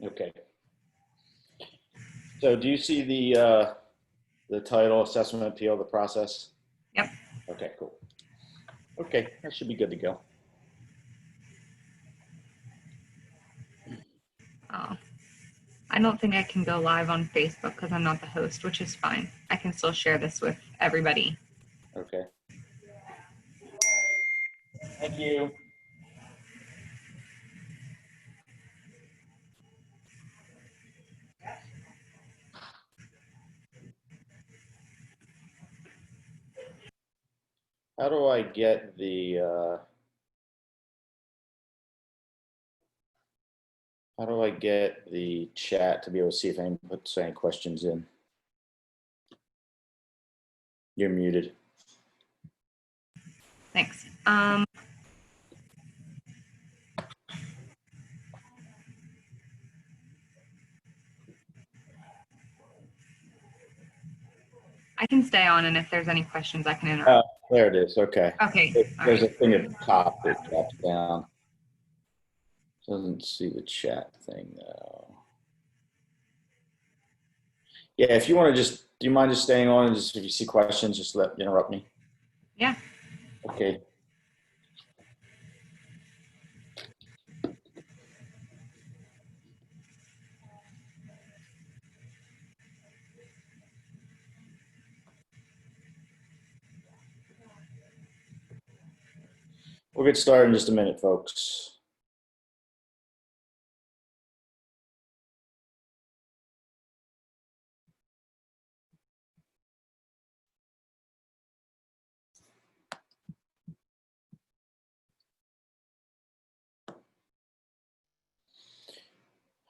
Okay. So do you see the title assessment appeal, the process? Yep. Okay, cool. Okay, that should be good to go. Oh, I don't think I can go live on Facebook because I'm not the host, which is fine. I can still share this with everybody. Okay. Thank you. How do I get the chat to be able to see if anyone puts any questions in? You're muted. Thanks. I can stay on, and if there's any questions, I can interrupt. There it is. Okay. Okay. There's a thing at the top that drops down. Doesn't see the chat thing though. Yeah, if you want to do you mind just staying on and just if you see questions, just interrupt me. Yeah. Okay. We'll get started in just a minute, folks.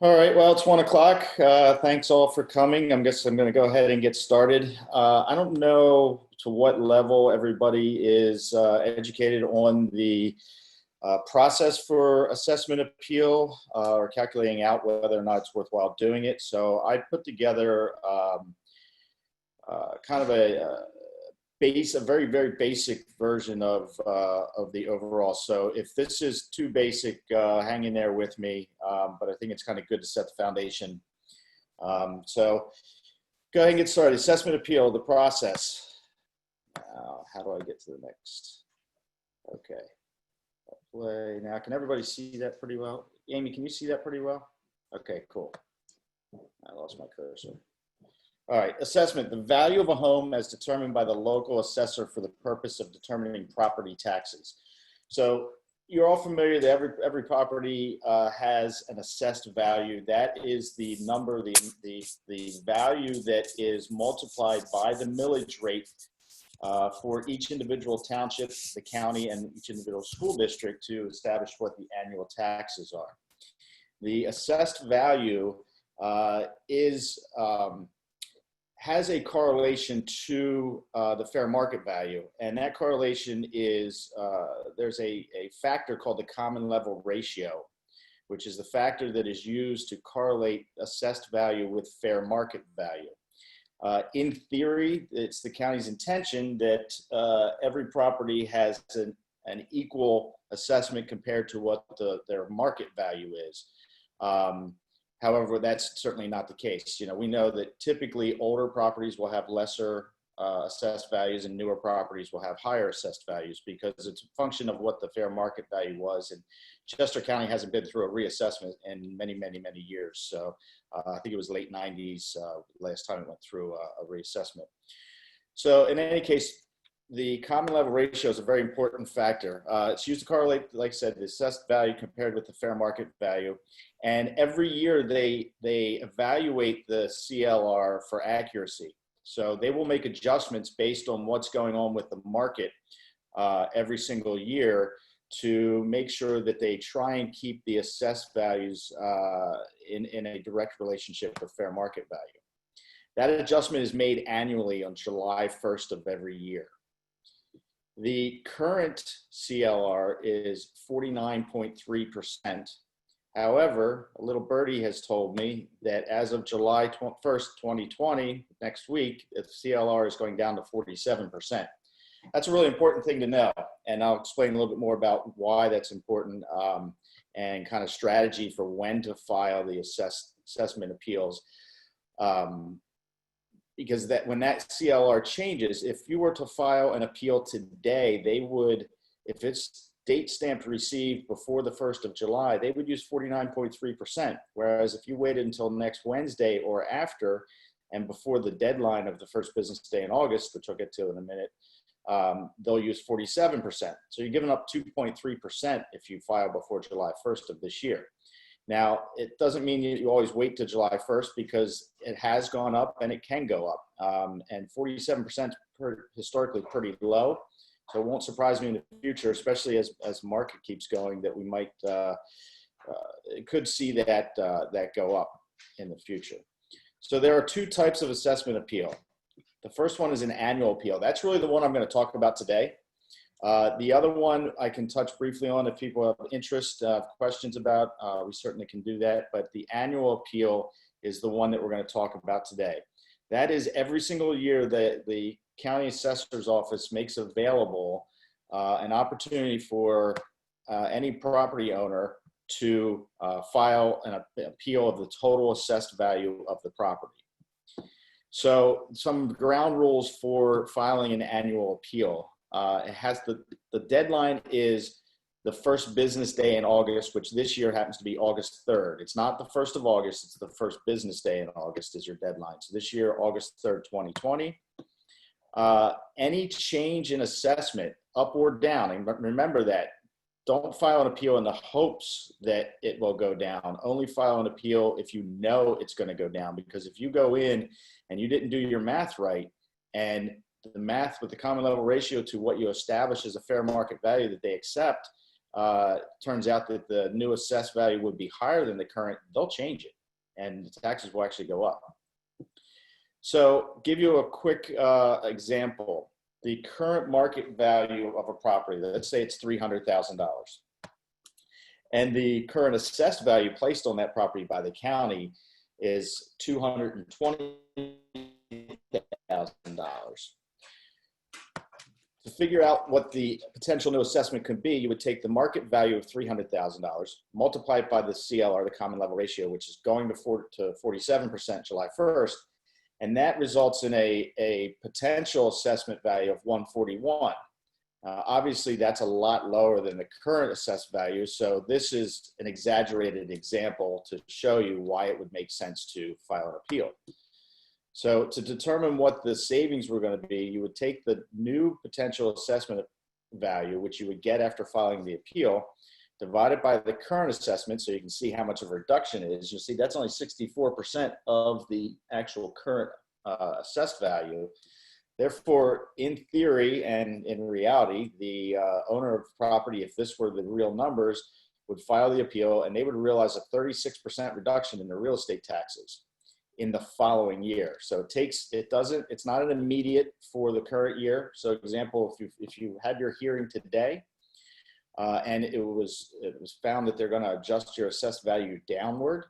All right, well, it's 1 o'clock. Thanks all for coming. I'm going to go ahead and get started. I don't know to what level everybody is educated on the process for assessment appeal or calculating out whether or not it's worthwhile doing it. So I put together kind of a very, very basic version of the overall. So if this is too basic, hang in there with me, but I think it's kind of good to set the foundation. So go ahead and get started. Assessment appeal, the process. How do I get to the next? Okay. Play. Now, can everybody see that pretty well? Amy, can you see that pretty well? Okay, cool. I lost my cursor. All right, assessment. The value of a home as determined by the local assessor for the purpose of determining property taxes. So you're all familiar that every property has an assessed value. That is the number, the value that is multiplied by the millage rate for each individual township, the county, and each individual school district to establish what the annual taxes are. The assessed value has a correlation to the fair market value. And that correlation is, there's a factor called the common level ratio, which is the factor that is used to correlate assessed value with fair market value. In theory, it's the county's intention that every property has an equal assessment compared to what their market value is. However, that's certainly not the case. We know that typically older properties will have lesser assessed values and newer properties will have higher assessed values because it's a function of what the fair market value was. And Chester County hasn't been through a reassessment in many, many, many years. So I think it was late 90s last time it went through a reassessment. So in any case, the common level ratio is a very important factor. It's used to correlate, like I said, the assessed value compared with the fair market value. And every year they evaluate the CLR for accuracy. So they will make adjustments based on what's going on with the market every single year to make sure that they try and keep the assessed values in a direct relationship with fair market value. That adjustment is made annually on July 1st of every year. The current CLR is 49.3%. However, a little birdie has told me that as of July 1st, 2020, next week, the CLR is going down to 47%. That's a really important thing to know, and I'll explain a little bit more about why that's important and kind of strategy for when to file the assessment appeals. Because when that CLR changes, if you were to file an appeal today, they would, if it's date stamped received before the 1st of July, they would use 49.3%. Whereas if you waited until next Wednesday or after, and before the deadline of the first business day in August, which I'll get to in a minute, they'll use 47%. So you're giving up 2.3% if you file before July 1st of this year. Now, it doesn't mean you always wait to July 1st, because it has gone up and it can go up. And 47% historically pretty low. So it won't surprise me in the future, especially as market keeps going, that we might could see that go up in the future. So there are two types of assessment appeal. The first one is an annual appeal. That's really the one I'm going to talk about today. The other one I can touch briefly on if people have interest, questions about, we certainly can do that. But the annual appeal is the one that we're going to talk about today. That is every single year that the county assessor's office makes available an opportunity for any property owner to file an appeal of the total assessed value of the property. So some ground rules for filing an annual appeal. It has the deadline is the first business day in August, which this year happens to be August 3rd. It's not the 1st of August, it's the first business day in August is your deadline. So this year, August 3rd, 2020. Any change in assessment, up or down, and remember that, don't file an appeal in the hopes that it will go down. Only file an appeal if you know it's going to go down, because if you go in and you didn't do your math right, and the math with the common level ratio to what you establish as a fair market value that they accept, turns out that the new assessed value would be higher than the current, they'll change it and the taxes will actually go up. So give you a quick example. The current market value of a property, let's say it's $300,000. And the current assessed value placed on that property by the county is $220,000. To figure out what the potential new assessment could be, you would take the market value of $300,000, multiply it by the CLR, the common level ratio, which is going to 47% July 1st, and that results in a potential assessment value of $141. Obviously, that's a lot lower than the current assessed value, so this is an exaggerated example to show you why it would make sense to file an appeal. So to determine what the savings were going to be, you would take the new potential assessment value, which you would get after filing the appeal, divided by the current assessment, so you can see how much of a reduction it is. You'll see that's only 64% of the actual current assessed value. Therefore, in theory and in reality, the owner of property, if this were the real numbers, would file the appeal and they would realize a 36% reduction in their real estate taxes in the following year. So it's not an immediate for the current year. So example, if you had your hearing today and it was found that they're going to adjust your assessed value downward,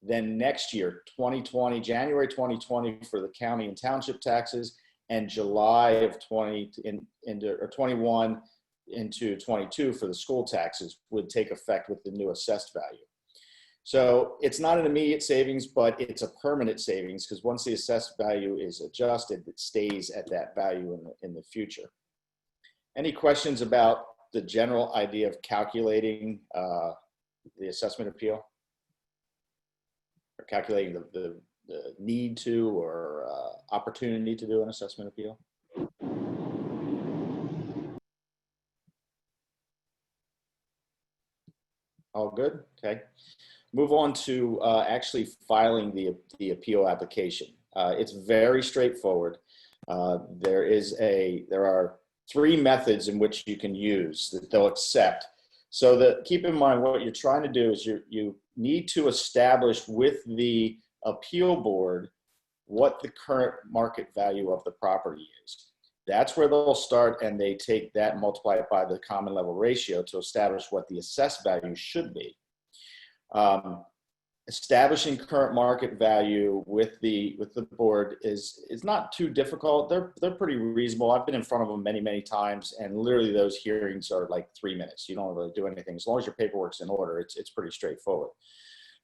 then next year, 2020, January 2020 for the county and township taxes, and July of 21 into 22 for the school taxes would take effect with the new assessed value. So it's not an immediate savings, but it's a permanent savings, because once the assessed value is adjusted, it stays at that value in the future. Any questions about the general idea of calculating the assessment appeal? Or calculating the need to or opportunity to do an assessment appeal? All good? Okay. Move on to actually filing the appeal application. It's very straightforward. There are 3 methods in which you can use that they'll accept. So keep in mind what you're trying to do is you need to establish with the appeal board what the current market value of the property is. That's where they'll start, and they take that and multiply it by the common level ratio to establish what the assessed value should be. establishing current market value with the board is not too difficult. They're pretty reasonable. I've been in front of them many times, and literally those hearings are like 3 minutes. You don't really do anything as long as your paperwork's in order. It's pretty straightforward.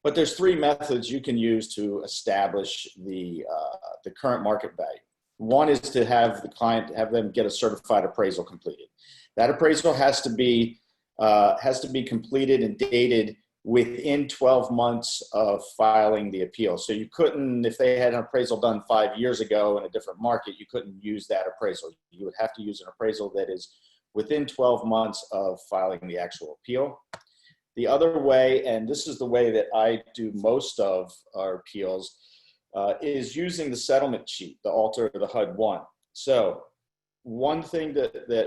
But there's 3 methods you can use to establish the current market value. One is to have the client, have them get a certified appraisal completed. That appraisal has to be completed and dated within 12 months of filing the appeal. So you couldn't, if they had an appraisal done 5 years ago in a different market, you couldn't use that appraisal. You would have to use an appraisal that is within 12 months of filing the actual appeal. The other way, and this is the way that I do most of our appeals, is using the settlement sheet, the alter the HUD-1. So one thing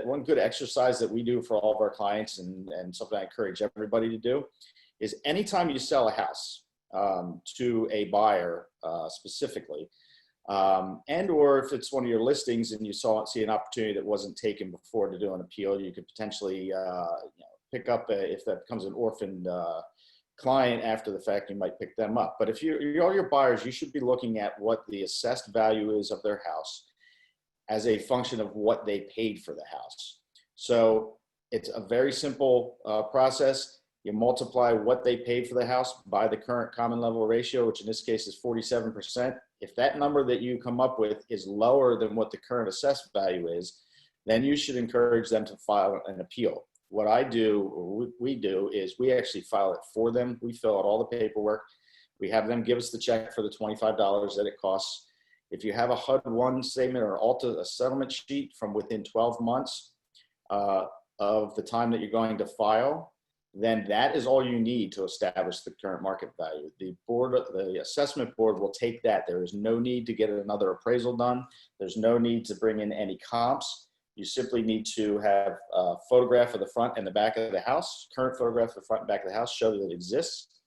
one good exercise that we do for all of our clients, and something I encourage everybody to do, is anytime you sell a house to a buyer specifically, and or if it's one of your listings and you see an opportunity that wasn't taken before to do an appeal, you could potentially pick up if that becomes an orphaned client after the fact, you might pick them up. But if all your buyers, you should be looking at what the assessed value is of their house as a function of what they paid for the house. So it's a very simple process. You multiply what they paid for the house by the current common level ratio, which in this case is 47%. If that number that you come up with is lower than what the current assessed value is, then you should encourage them to file an appeal. What I do, or we do, is we actually file it for them. We fill out all the paperwork. We have them give us the check for the $25 that it costs. If you have a HUD-1 statement or a settlement sheet from within 12 months of the time that you're going to file, then that is all you need to establish the current market value. The assessment board will take that. There is no need to get another appraisal done. There's no need to bring in any comps. You simply need to have a photograph of the front and the back of the house, current photograph of the front and back of the house, show that it exists,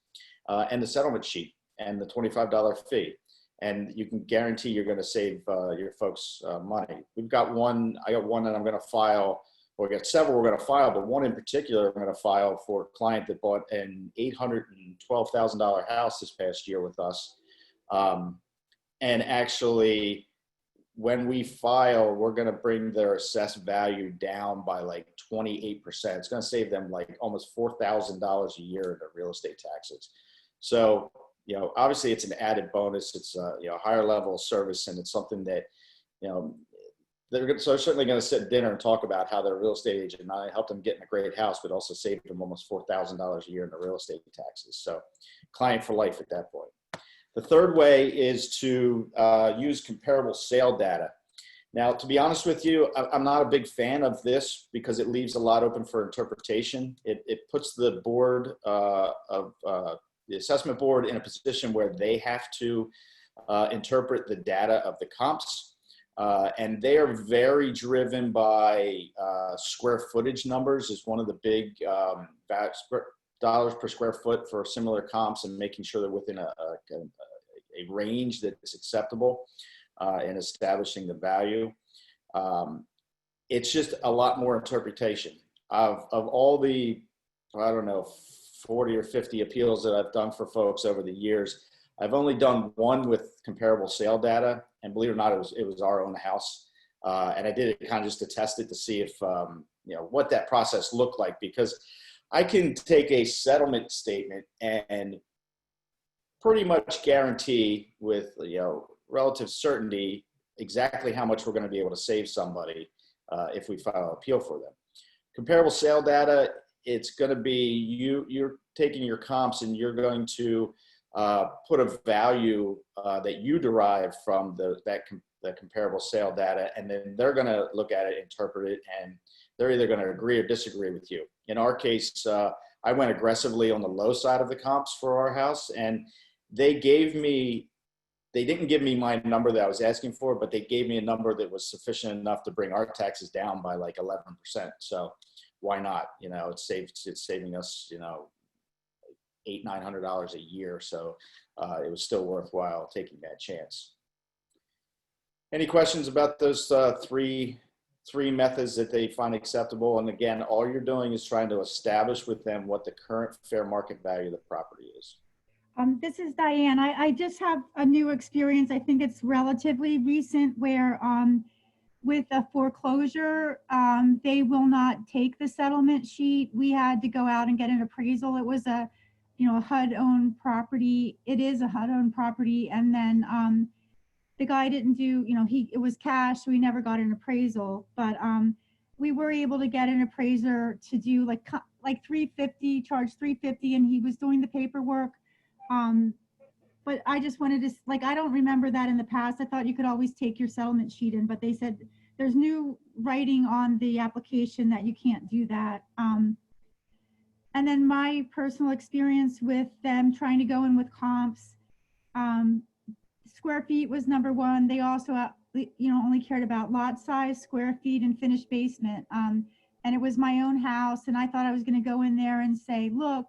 and the settlement sheet and the $25 fee. And you can guarantee you're going to save your folks money. I got one that I'm going to file. Well, we got several we're going to file, but one in particular I'm going to file for a client that bought an $812,000 house this past year with us. And actually, when we file, we're going to bring their assessed value down by like 28%. It's going to save them like almost $4,000 a year in their real estate taxes. So, obviously it's an added bonus. It's a higher level of service, and it's something that, they're certainly going to sit at dinner and talk about how their real estate agent and I helped them get in a great house, but also saved them almost $4,000 a year in the real estate taxes. So client for life at that point. The third way is to use comparable sale data. Now, to be honest with you, I'm not a big fan of this because it leaves a lot open for interpretation. It puts the board the assessment board in a position where they have to interpret the data of the comps. And they are very driven by square footage numbers is one of the big dollars per square foot for similar comps, and making sure they're within a range that is acceptable in establishing the value. It's just a lot more interpretation of all the, I don't know, 40 or 50 appeals that I've done for folks over the years. I've only done one with comparable sale data, and believe it or not, it was our own house. And I did it kind of just to test it to see if, what that process looked like, because I can take a settlement statement and pretty much guarantee with, relative certainty exactly how much we're going to be able to save somebody if we file an appeal for them. Comparable sale data, it's going to be you're taking your comps and you're going to put a value that you derive from that comparable sale data, and then they're going to look at it, interpret it, and they're either going to agree or disagree with you. In our case, I went aggressively on the low side of the comps for our house, and they didn't give me my number that I was asking for, but they gave me a number that was sufficient enough to bring our taxes down by like 11%. So why not? It's saving us, $800-900 a year. So it was still worthwhile taking that chance. Any questions about those three methods that they find acceptable? And again, all you're doing is trying to establish with them what the current fair market value of the property is. This is Diane. I just have a new experience. I think it's relatively recent where with a foreclosure, they will not take the settlement sheet. We had to go out and get an appraisal. It was a, a HUD-owned property. It is a HUD-owned property. And then the guy didn't do, it was cash, so we never got an appraisal. But we were able to get an appraiser to do like 350, charge 350, and he was doing the paperwork. But I just wanted to, I don't remember that in the past. I thought you could always take your settlement sheet in, but they said there's new writing on the application that you can't do that. And then my personal experience with them trying to go in with comps, square feet was number one. They also, only cared about lot size, square feet, and finished basement. And it was my own house, and I thought I was going to go in there and say, look,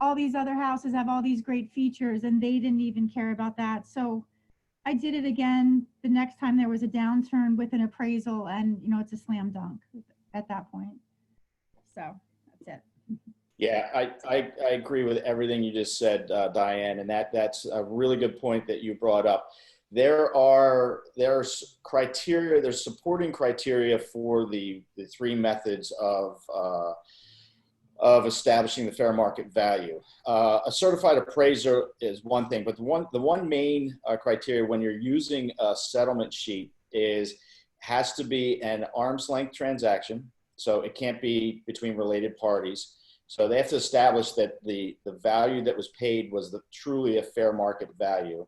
all these other houses have all these great features, and they didn't even care about that. So I did it again the next time there was a downturn with an appraisal, and it's a slam dunk at that point. So that's it. Yeah, I agree with everything you just said, Diane, and that's a really good point that you brought up. There's criteria, there's supporting criteria for the three methods of establishing the fair market value. A certified appraiser is one thing, but the one main criteria when you're using a settlement sheet has to be an arm's length transaction. So it can't be between related parties. So they have to establish that the value that was paid was truly a fair market value.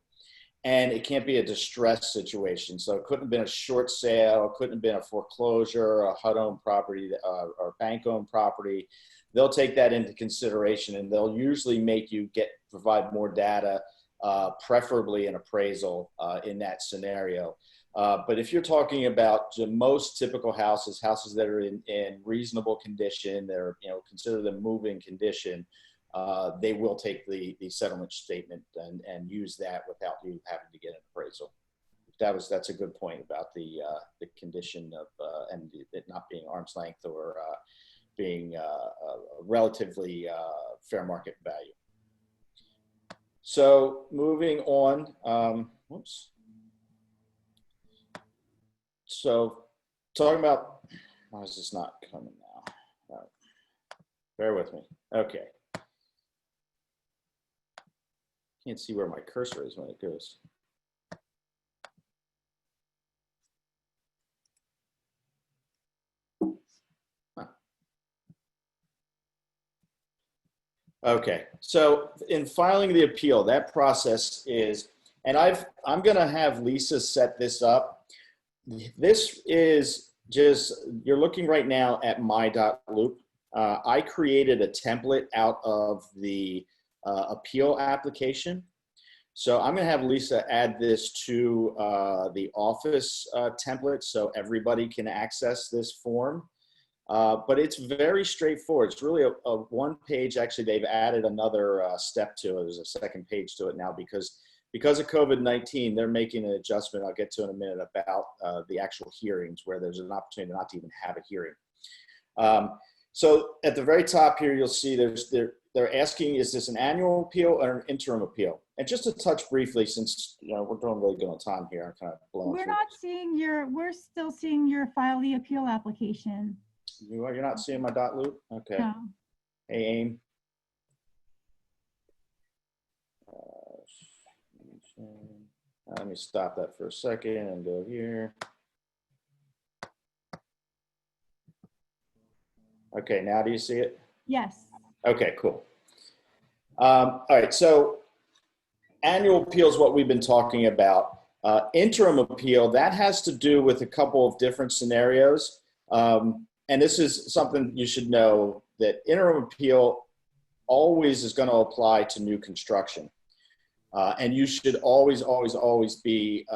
And it can't be a distressed situation. So it couldn't have been a short sale, it couldn't have been a foreclosure, a HUD-owned property, or bank-owned property. They'll take that into consideration, and they'll usually make you provide more data, preferably an appraisal in that scenario. But if you're talking about the most typical houses that are in reasonable condition, they're consider them moving condition, they will take the settlement statement and use that without you having to get an appraisal. That's a good point about the condition of and it not being arm's length or being a relatively fair market value. So moving on, So talking about, why is this not coming now? Bear with me. Okay. Can't see where my cursor is when it goes. Okay, so in filing the appeal, that process is, and I'm going to have Lisa set this up. This is just, you're looking right now at my.loop. I created a template out of the appeal application. So I'm going to have Lisa add this to the office template so everybody can access this form. But it's very straightforward. It's really a one page. Actually, they've added another step to it. There's a second page to it now because of COVID-19, they're making an adjustment I'll get to in a minute about the actual hearings where there's an opportunity not to even have a hearing. So at the very top here, you'll see they're asking, is this an annual appeal or an interim appeal? And just to touch briefly, since we're doing really good on time here, I'm kind of blowing through. We're still seeing your file the appeal application. You're not seeing my dot loop? Okay. No. Hey, AIM. Let me stop that for a second and go here. Okay, now do you see it? Yes. Okay, cool. All right, so annual appeal is what we've been talking about. Interim appeal, that has to do with a couple of different scenarios. And this is something you should know, that interim appeal always is going to apply to new construction. And you should always be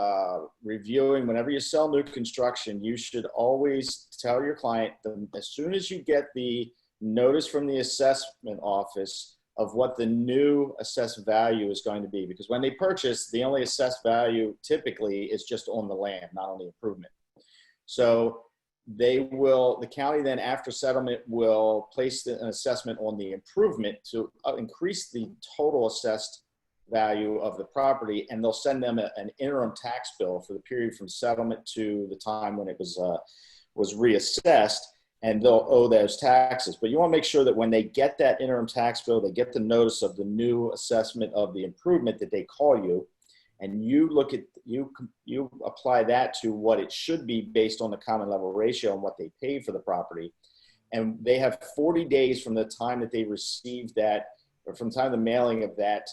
reviewing, whenever you sell new construction, you should always tell your client that as soon as you get the notice from the assessment office of what the new assessed value is going to be. Because when they purchase, the only assessed value typically is just on the land, not on the improvement. So the county then after settlement will place an assessment on the improvement to increase the total assessed value of the property, and they'll send them an interim tax bill for the period from settlement to the time when it was reassessed, and they'll owe those taxes. But you want to make sure that when they get that interim tax bill, they get the notice of the new assessment of the improvement, that they call you, and you look at you apply that to what it should be based on the common level ratio and what they paid for the property. And they have 40 days from the time that they received that, or from the time of the mailing of that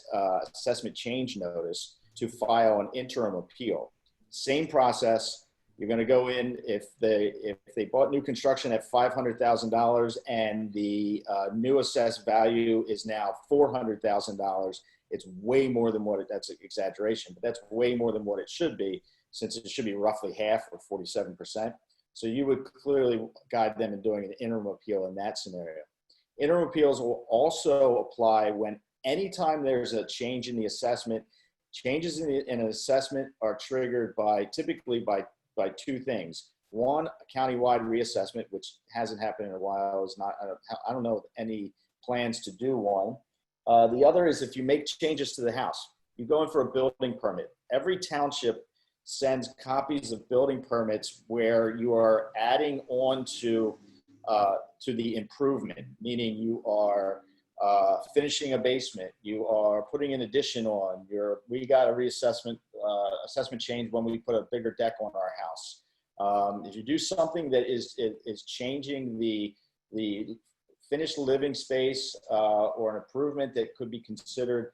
assessment change notice, to file an interim appeal. Same process. You're going to go in if they bought new construction at $500,000 and the new assessed value is now $400,000. It's way more than what that's an exaggeration, but that's way more than what it should be, since it should be roughly half, or 47%. So you would clearly guide them in doing an interim appeal in that scenario. Interim appeals will also apply when anytime there's a change in the assessment. Changes in an assessment are triggered typically by two things. One, a countywide reassessment, which hasn't happened in a while. I don't know any plans to do one. The other is if you make changes to the house. You go in for a building permit. Every township sends copies of building permits where you are adding on to the improvement, meaning you are finishing a basement, you are putting an addition on. We got a reassessment assessment change when we put a bigger deck on our house. If you do something that is changing the finished living space or an improvement that could be considered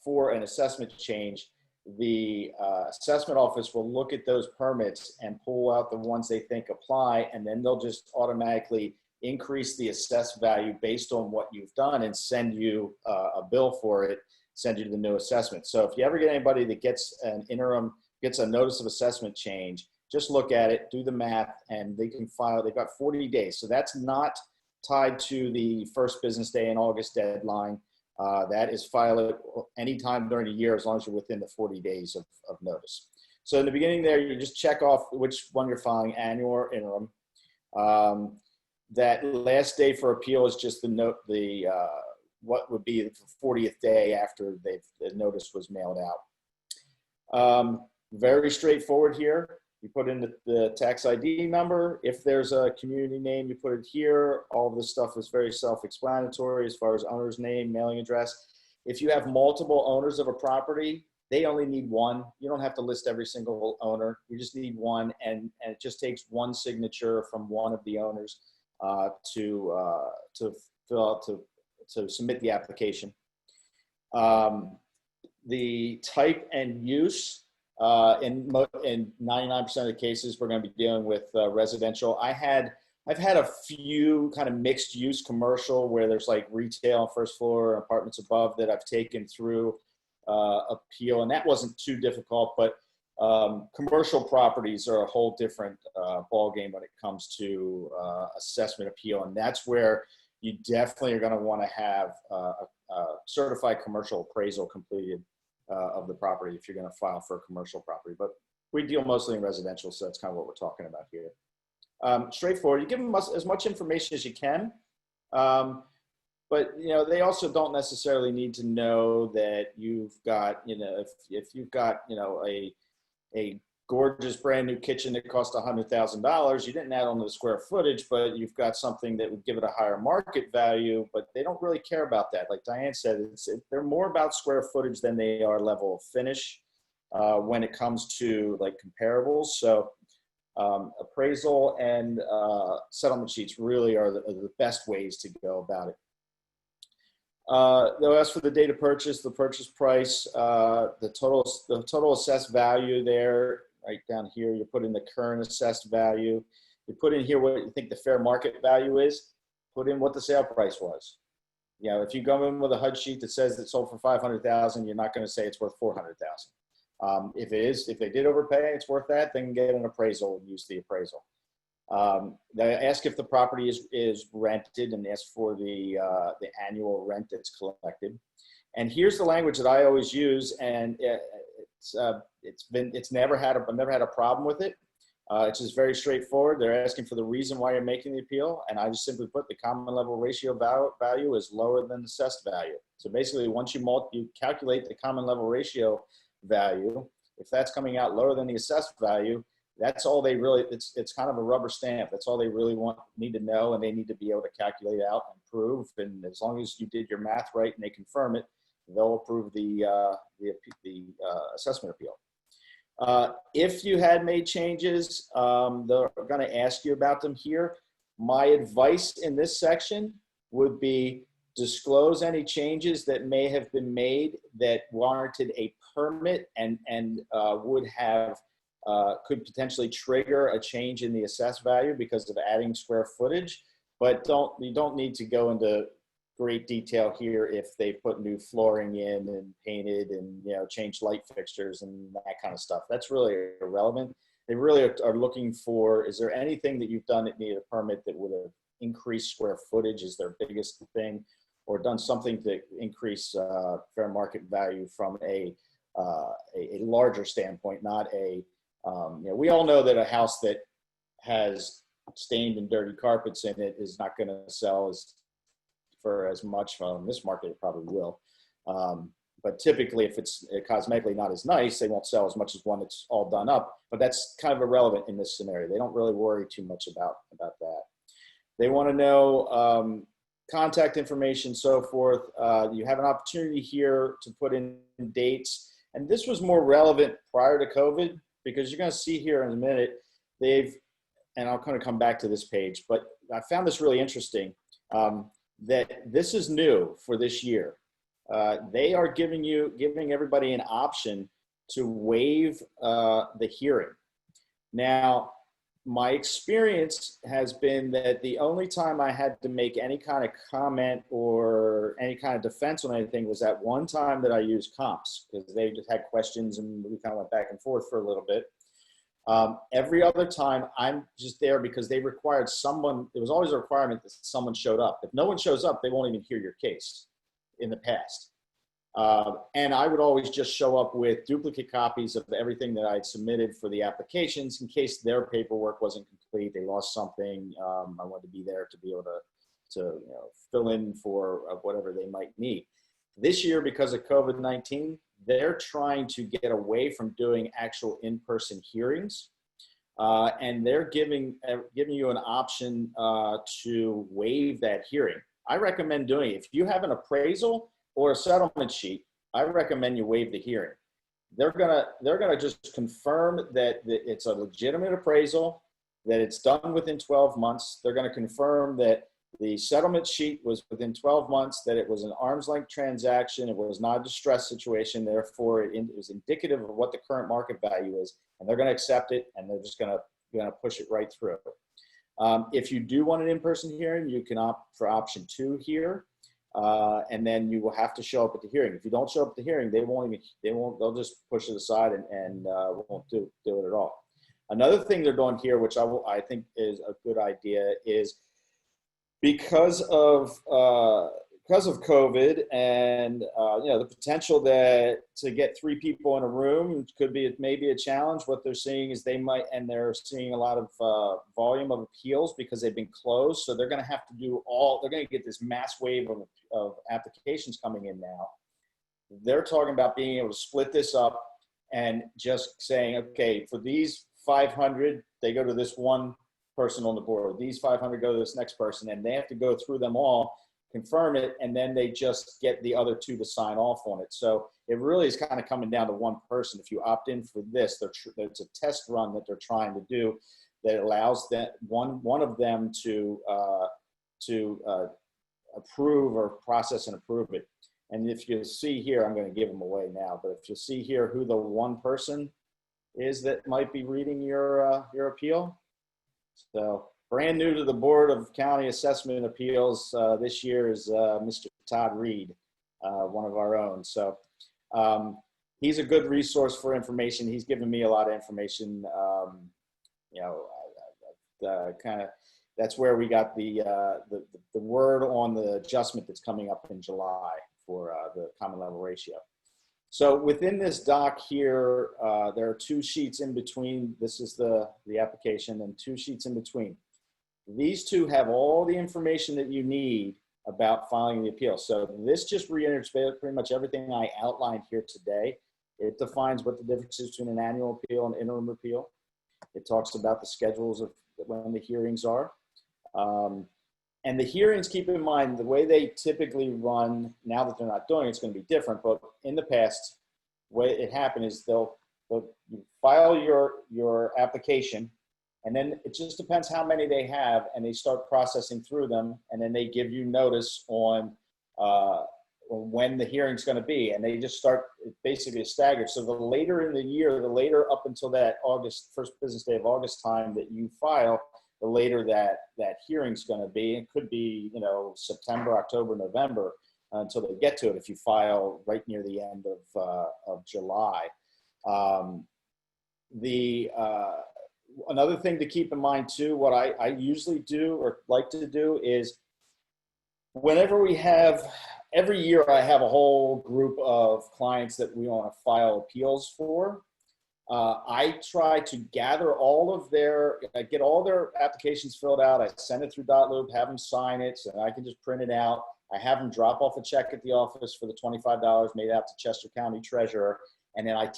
for an assessment change, the assessment office will look at those permits and pull out the ones they think apply, and then they'll just automatically increase the assessed value based on what you've done and send you a bill for it, send you to the new assessment. So if you ever get anybody that gets a notice of assessment change, just look at it, do the math, and they can file. They've got 40 days. So that's not tied to the first business day in August deadline. That is filed anytime during the year, as long as you're within the 40 days of notice. So in the beginning there, you just check off which one you're filing, annual or interim. That last day for appeal is just what would be the 40th day after the notice was mailed out. Very straightforward here. You put in the tax ID number. If there's a community name, you put it here. All of this stuff is very self-explanatory as far as owner's name, mailing address. If you have multiple owners of a property, they only need one. You don't have to list every single owner. You just need one, and it just takes one signature from one of the owners to fill out to submit the application. The type and use. In 99% of the cases, we're going to be dealing with residential. I've had a few kind of mixed use commercial where there's like retail on first floor, apartments above, that I've taken through appeal, and that wasn't too difficult. But commercial properties are a whole different ball game when it comes to assessment appeal, and that's where you definitely are going to want to have a certified commercial appraisal completed of the property if you're going to file for a commercial property. But we deal mostly in residential, so that's kind of what we're talking about here. Straightforward. You give them as much information as you can, but they also don't necessarily need to know that you've got, if you've got a gorgeous brand new kitchen that cost $100,000, you didn't add on the square footage, but you've got something that would give it a higher market value, but they don't really care about that. Like Diane said, they're more about square footage than they are level of finish when it comes to like comparables. So appraisal and settlement sheets really are the best ways to go about it. They'll ask for the date of purchase, the purchase price, the total assessed value there. Right down here, you put in the current assessed value. You put in here what you think the fair market value is. Put in what the sale price was. If you go in with a HUD sheet that says it sold for $500,000, you're not going to say it's worth $400,000. If they did overpay, it's worth that. Then get an appraisal and use the appraisal. They ask if the property is rented and ask for the annual rent that's collected. And here's the language that I always use, and I've never had a problem with it. It's just very straightforward. They're asking for the reason why you're making the appeal, and I just simply put the common level ratio value is lower than the assessed value. So basically, once you calculate the common level ratio value, if that's coming out lower than the assessed value, that's all they really, it's kind of a rubber stamp. That's all they really need to know, and they need to be able to calculate out and prove. And as long as you did your math right and they confirm it, they'll approve the assessment appeal. If you had made changes, they're going to ask you about them here. My advice in this section would be disclose any changes that may have been made that warranted a permit and would have could potentially trigger a change in the assessed value because of adding square footage. But you don't need to go into great detail here if they put new flooring in and painted and changed light fixtures and that kind of stuff. That's really irrelevant. They really are looking for, is there anything that you've done that needed a permit that would have increased square footage is their biggest thing, or done something to increase fair market value from a larger standpoint, not a, we all know that a house that has stained and dirty carpets in it is not going to sell for as much. On this market, it probably will. But typically, if it's cosmetically not as nice, they won't sell as much as one that's all done up. But that's kind of irrelevant in this scenario. They don't really worry too much about that. They want to know contact information, so forth. You have an opportunity here to put in dates. And this was more relevant prior to COVID, because you're going to see here in a minute, and I'll kind of come back to this page, but I found this really interesting, that this is new for this year. They are giving everybody an option to waive the hearing. Now, my experience has been that the only time I had to make any kind of comment or any kind of defense on anything was that one time that I used comps, because they just had questions and we kind of went back and forth for a little bit. Every other time I'm just there because they required someone, there was always a requirement that someone showed up. If no one shows up, they won't even hear your case in the past. And I would always just show up with duplicate copies of everything that I'd submitted for the applications in case their paperwork wasn't complete, they lost something. I wanted to be there to be able to fill in for whatever they might need. This year, because of COVID-19, they're trying to get away from doing actual in-person hearings, and they're giving you an option to waive that hearing. I recommend doing it. If you have an appraisal or a settlement sheet, I recommend you waive the hearing. They're gonna just confirm that it's a legitimate appraisal, that it's done within 12 months. They're gonna confirm that the settlement sheet was within 12 months, that it was an arm's length transaction, it was not a distress situation, therefore it was indicative of what the current market value is, and they're gonna accept it, and they're just gonna push it right through. If you do want an in-person hearing, you can opt for option 2 here. And then you will have to show up at the hearing. If you don't show up at the hearing, they'll just push it aside and won't do it at all. Another thing they're doing here, which I think is a good idea, is because of COVID and the potential to get 3 people in a room could be maybe a challenge. What they're seeing is they're seeing a lot of volume of appeals because they've been closed. So they're going to have to they're going to get this mass wave of applications coming in now. They're talking about being able to split this up and just saying, okay, for these 500, they go to this one person on the board. These 500 go to this next person, and they have to go through them all, confirm it, and then they just get the other 2 to sign off on it. So it really is kind of coming down to one person. If you opt in for this, it's a test run that they're trying to do that allows that one of them to approve or process and approve it. And if you see here, I'm going to give them away now, but if you see here who the one person is that might be reading your appeal. So brand new to the Board of County Assessment Appeals this year is Mr. Todd Reed, one of our own. So he's a good resource for information. He's given me a lot of information. That's where we got the word on the adjustment that's coming up in July for the common level ratio. So within this doc here, there are 2 sheets in between. This is the application, and 2 sheets in between. These 2 have all the information that you need about filing the appeal. So this just reiterates pretty much everything I outlined here today. It defines what the difference is between an annual appeal and interim appeal. It talks about the schedules of when the hearings are. And the hearings, keep in mind, the way they typically run, now that they're not doing it, it's going to be different. But in the past, the way it happened is they'll you file your application, and then it just depends how many they have, and they start processing through them, and then they give you notice on when the hearing's going to be, and they just start basically staggered. So the later in the year, the later up until that first business day of August time that you file, the later that hearing's going to be. It could be, September, October, November until they get to it if you file right near the end of July. Another thing to keep in mind too, what I usually do or like to do is whenever every year I have a whole group of clients that we want to file appeals for. I try to gather I get all their applications filled out. I send it through .loop, have them sign it, so I can just print it out. I have them drop off a check at the office for the $25 made out to Chester County Treasurer. And then I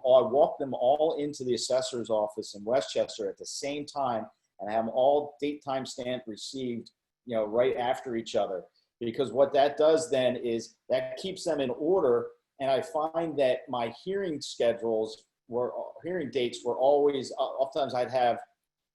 walk them all into the assessor's office in Westchester at the same time and have them all date, time stamp received, right after each other. Because what that does then is that keeps them in order. And I find that my hearing dates were always, oftentimes I'd have,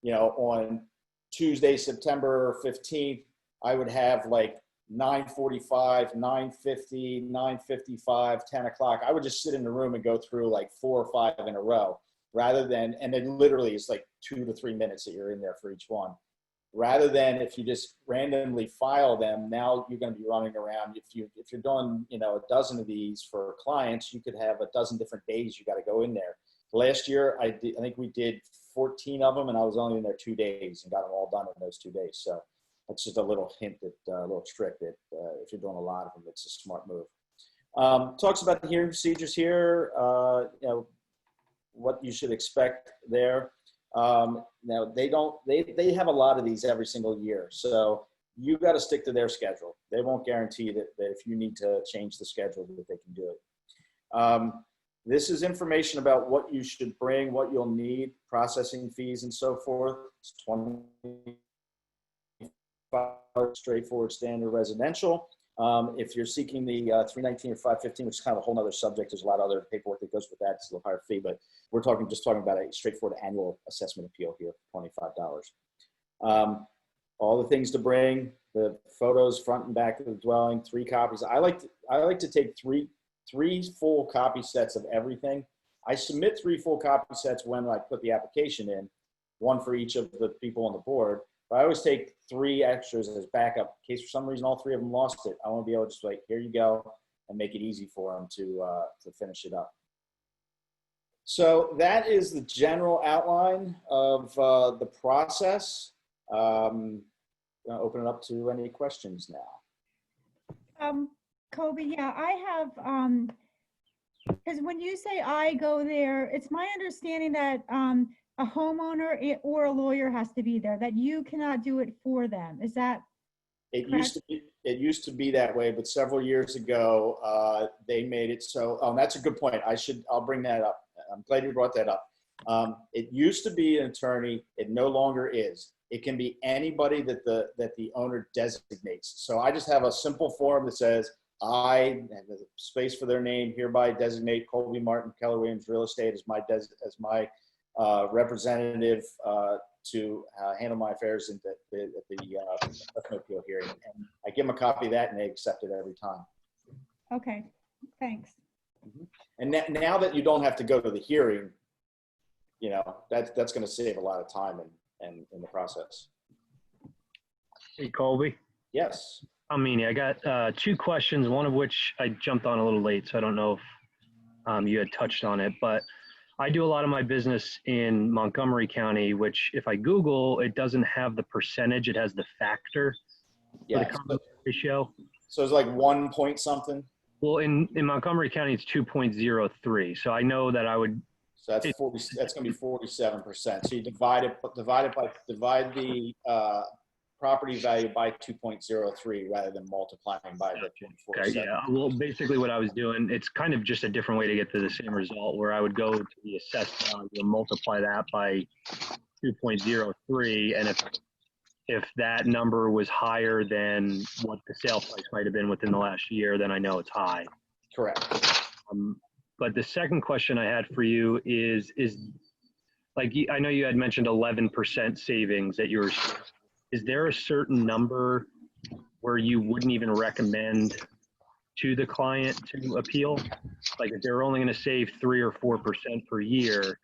on Tuesday, September 15th, I would have like 9:45, 9:50, 9:55, 10 o'clock. I would just sit in the room and go through like 4 or 5 in a row and then literally it's like 2 to 3 minutes that you're in there for each one. Rather than if you just randomly file them, now you're going to be running around. If you're doing, a dozen of these for clients, you could have a dozen different days you got to go in there. Last year, I think we did 14 of them, and I was only in there 2 days and got them all done in those 2 days. So that's just a little hint, a little trick that if you're doing a lot of them, it's a smart move. Talks about the hearing procedures here, what you should expect there. Now they have a lot of these every single year, so you got to stick to their schedule. They won't guarantee that if you need to change the schedule that they can do it. This is information about what you should bring, what you'll need, processing fees and so forth. It's $25 straightforward standard residential. If you're seeking the 319 or 515, which is kind of a whole other subject, there's a lot of other paperwork that goes with that. It's a little higher fee, but we're just talking about a straightforward annual assessment appeal here for $25. All the things to bring: the photos front and back of the dwelling, 3 copies. I like to take three full copy sets of everything. I submit 3 full copy sets when I put the application in, 1 for each of the people on the board. But I always take 3 extras as backup in case for some reason all 3 of them lost it. I want to be able to just here you go, and make it easy for them to finish it up. So that is the general outline of the process. I'm going to open it up to any questions now. Kobe, yeah, I have, because when you say I go there, it's my understanding that a homeowner or a lawyer has to be there, that you cannot do it for them. Is that correct? It used to be that way, but several years ago, they made it so, that's a good point. I'll bring that up. I'm glad you brought that up. It used to be an attorney. It no longer is. It can be anybody that the owner designates. So I just have a simple form that says, I have a space for their name, hereby designate Colby Martin Keller Williams Real Estate as my representative to handle my affairs at the appeal hearing. And I give them a copy of that, and they accept it every time. Okay, thanks. And now that you don't have to go to the hearing, that's going to save a lot of time and in the process. Hey, Colby. Yes. I'm Meany. I got 2 questions, one of which I jumped on a little late, so I don't know if you had touched on it, but I do a lot of my business in Montgomery County, which if I Google, it doesn't have the percentage, it has the factor for the common ratio. So it's like 1 point something? Well, in Montgomery County, it's 2.03. So I know that I would, So that's it- 40. That's going to be 47%. So you divide the property value by 2.03 rather than multiplying by the okay, 0.47. yeah. Well, basically what I was doing, it's kind of just a different way to get to the same result, where I would go to the assessed value and multiply that by 2.03. And if that number was higher than what the sale price might have been within the last year, then I know it's high. Correct. But the second question I had for you is like, I know you had mentioned 11% savings that you were, is there a certain number where you wouldn't even recommend to the client to appeal? Like if they're only going to save 3 or 4% per year,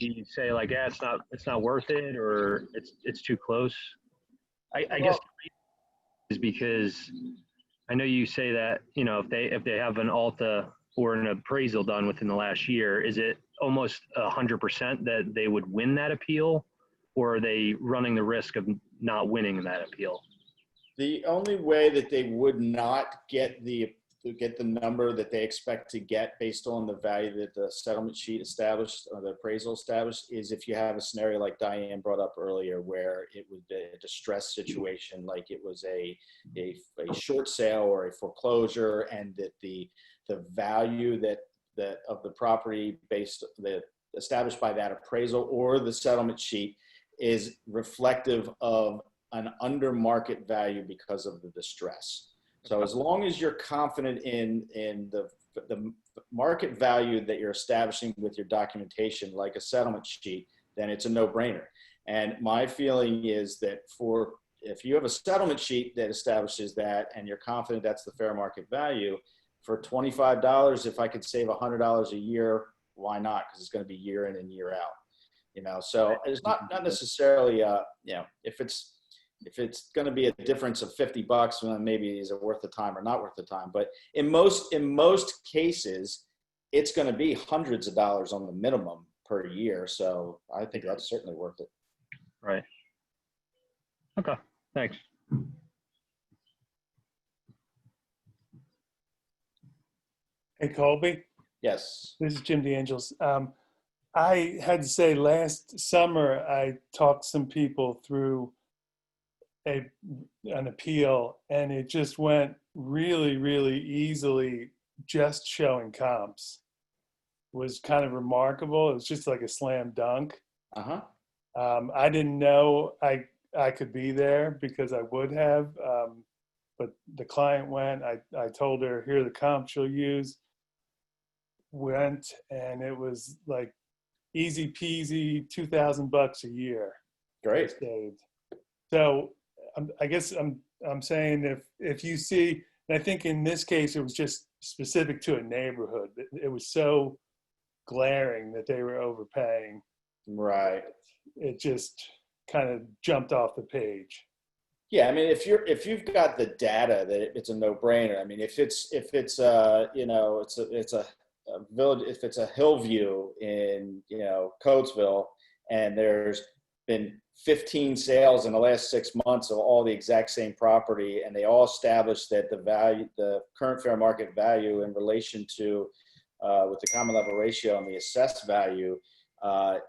do you say like, yeah, it's not worth it, or it's too close? I guess is because I know you say that, you know, if they have an Alta or an appraisal done within the last year, is it almost 100% that they would win that appeal, or are they running the risk of not winning that appeal? The only way that they would not get the number that they expect to get based on the value that the settlement sheet established or the appraisal established is if you have a scenario like Diane brought up earlier, where it was a distress situation, like it was a short sale or a foreclosure, and that the value that of the property established by that appraisal or the settlement sheet is reflective of an under market value because of the distress. So as long as you're confident in the market value that you're establishing with your documentation, like a settlement sheet, then it's a no-brainer. And my feeling is that if you have a settlement sheet that establishes that and you're confident that's the fair market value, for $25, if I could save $100 a year, why not? Because it's going to be year in and year out. You know, so it's not necessarily you know, if it's going to be a difference of $50, well, maybe is it worth the time or not worth the time? But in most cases, it's going to be hundreds of dollars on the minimum per year. So I think that's certainly worth it. Right. Okay. Thanks. Hey, Colby, Yes. this is Jim DeAngels. I had to say last summer, I talked some people through an appeal, and it just went really, really easily, just showing comps. It was kind of remarkable. It was just like a slam dunk. Uh-huh. I didn't know I could be there because I would have, but the client went. I told her, here are the comps you'll use. Went, and it was like easy peasy, $2,000 a year. Great. Saved. So I guess I'm saying if you see, and I think in this case it was just specific to a neighborhood. It was so glaring that they were overpaying. Right. It just kind of jumped off the page. Yeah, I mean, if you've got the data that it's a no-brainer. I mean, if it's you know, it's a village, if it's a Hillview in, you know, Coatesville, and there's been 15 sales in the last 6 months of all the exact same property, and they all establish that the current fair market value in relation to with the common level ratio and the assessed value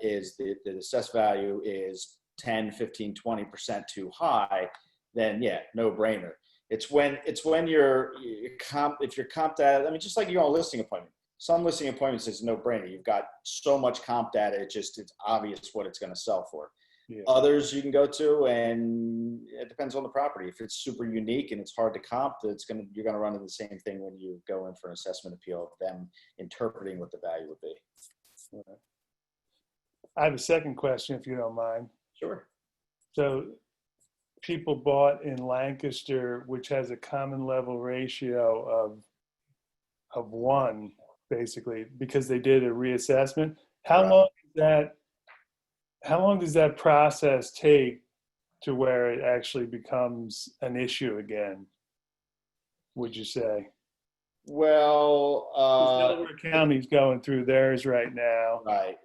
is the assessed value is 10, 15, 20% too high, then yeah, no brainer. It's when if you're comped at, I mean, just like your own listing appointment. Some listing appointments is no brainer. You've got so much comp data, it's obvious what it's going to sell for. Yeah. Others you can go to, and it depends on the property. If it's super unique and it's hard to comp, you're going to run into the same thing when you go in for an assessment appeal of them interpreting what the value would be. Yeah. I have a second question, if you don't mind. Sure. So people bought in Lancaster, which has a common level ratio of 1, basically, because they did a reassessment. How long does that process take to where it actually becomes an issue again, would you say? Well, Delaware County's going through theirs right now.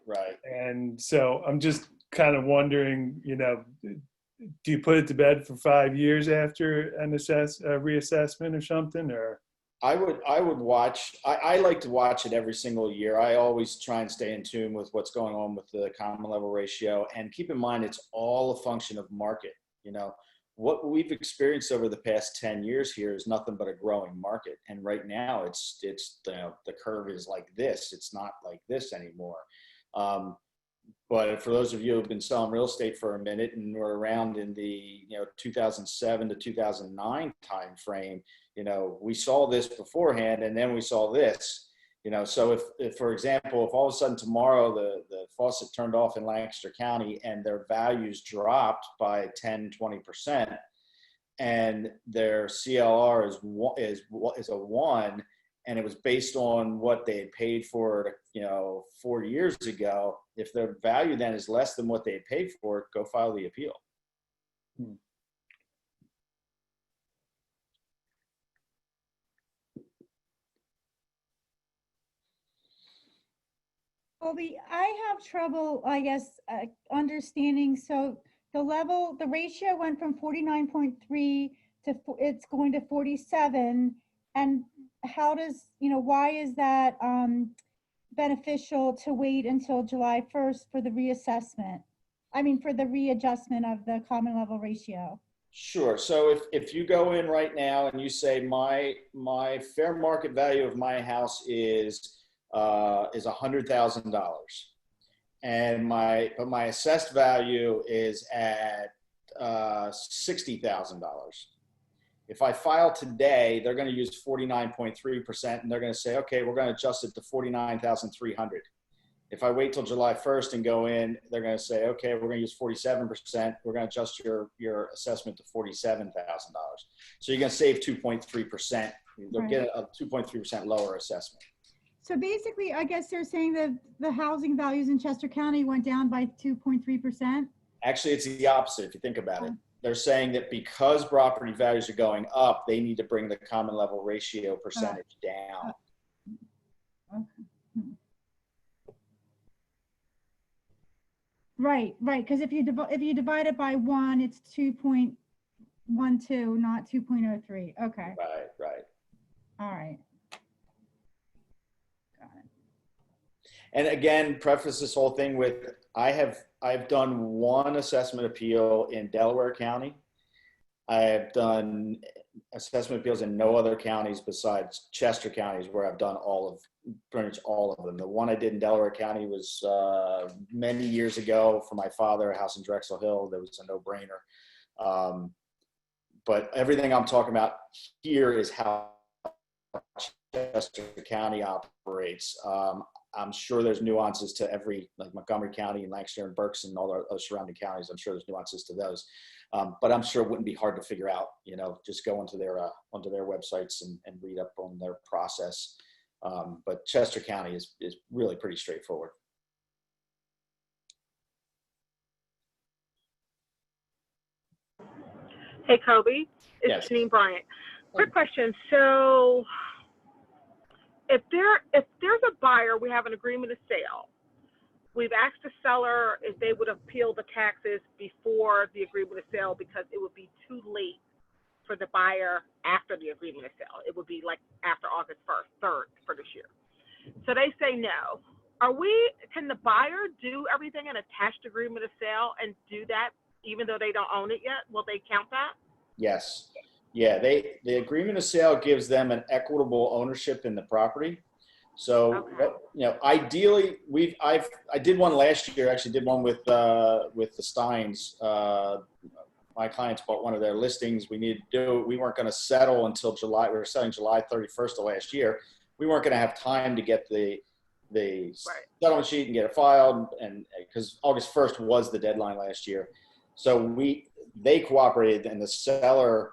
Right. And so I'm just kind of wondering, you know, do you put it to bed for 5 years after an reassessment or something, or? I would watch. I like to watch it every single year. I always try and stay in tune with what's going on with the common level ratio. And keep in mind, it's all a function of market. You know, what we've experienced over the past 10 years here is nothing but a growing market. And right now, it's the curve is like this. It's not like this anymore. But for those of you who've been selling real estate for a minute and were around in the 2007 to 2009 time frame, we saw this beforehand, and then we saw this. So if for example, if all of a sudden tomorrow the faucet turned off in Lancaster County and their values dropped by 10-20%, and their CLR is a 1, and it was based on what they had paid for it, 4 years ago. If their value then is less than what they had paid for it, go file the appeal. Colby, I have trouble, I guess, understanding. So the ratio went from 49.3 to it's going to 47. And how does, why is that beneficial to wait until July 1st for the reassessment? I mean, for the readjustment of the common level ratio? Sure. So if you go in right now and you say my fair market value of my house is $100,000, and my assessed value is at $60,000. If I file today, they're going to use 49.3%, and they're going to say, okay, we're going to adjust it to 49,300. If I wait till July 1st and go in, they're going to say, okay, we're going to use 47%. We're going to adjust your assessment to $47,000. So you're going to save 2.3%. They'll Right. get a 2.3% lower assessment. So basically, I guess they're saying that the housing values in Chester County went down by 2.3%. Actually, it's the opposite if you think about it. They're saying that because property values are going up, they need to bring the common level ratio percentage down. Okay. Right. Because if you divide it by 1, it's 2.12, not 2.03. Okay. Right. All right. Got it. And again, preface this whole thing with I've done one assessment appeal in Delaware County. I have done assessment appeals in no other counties besides Chester County, where I've done pretty much all of them. The one I did in Delaware County was many years ago for my father, a house in Drexel Hill. That was a no-brainer. But everything I'm talking about here is how Chester County operates. I'm sure there's nuances to every, like Montgomery County and Lancaster and Berks and all the other surrounding counties. I'm sure there's nuances to those. But I'm sure it wouldn't be hard to figure out, just go onto their websites and read up on their process. But Chester County is really pretty straightforward. Hey, Kobe. It's Yes. Janine Bryant. Quick question. So if there's a buyer, we have an agreement of sale. We've asked the seller if they would appeal the taxes before the agreement of sale because it would be too late for the buyer after the agreement of sale. It would be like after August 3rd for this year. So they say no. Can the buyer do everything in attached agreement of sale and do that even though they don't own it yet? Will they count that? Yes. Yeah, the agreement of sale gives them an equitable ownership in the property. So, Okay. Ideally, I did one last year. Actually, did one with the Steins. My clients bought one of their listings. We weren't going to settle until July. We were selling July 31st of last year. We weren't going to have time to get the settlement sheet and get it filed, and because August 1st was the deadline last year. So they cooperated, and the seller.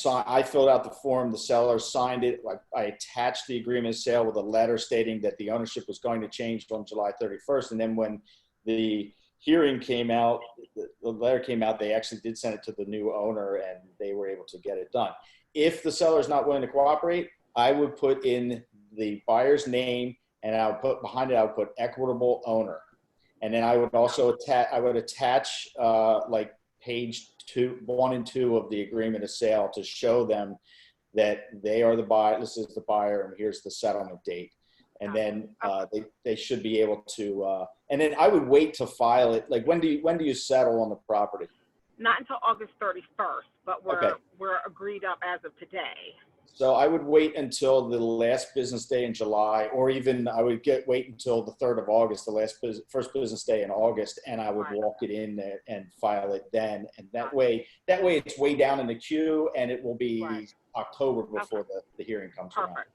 I filled out the form, the seller signed it. I attached the agreement of sale with a letter stating that the ownership was going to change on July 31st. And then when the hearing came out, the letter came out, they actually did send it to the new owner and they were able to get it done. If the seller is not willing to cooperate, I would put in the buyer's name, and I would put behind it, I would put equitable owner. And then I would also attach like page 1 and 2 of the agreement of sale to show them that they are the buyer, this is the buyer, and here's the settlement date. And then they should be able to, and then I would wait to file it. Like, when do you settle on the property? Not until August 31st, but Okay. we're agreed up as of today. So I would wait until the last business day in July, or even I would wait until the 3rd of August, the first business day in August, and I would walk it in there and file it then. And that way it's way down in the queue, and it will be October before the hearing comes around. Perfect.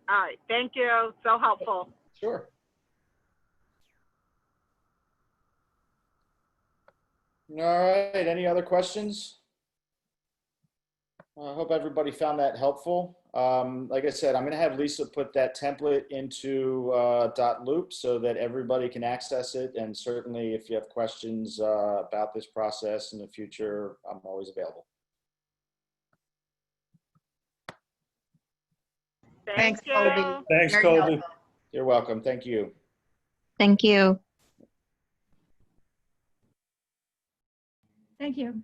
All right. Thank you. So helpful. Sure. All right. Any other questions? I hope everybody found that helpful. Like I said, I'm going to have Lisa put that template into .loop so that everybody can access it. And certainly if you have questions about this process in the future, I'm always available. Thanks, Colby. Thanks, Very Colby. helpful. You're welcome. Thank you. Thank you. Thank you.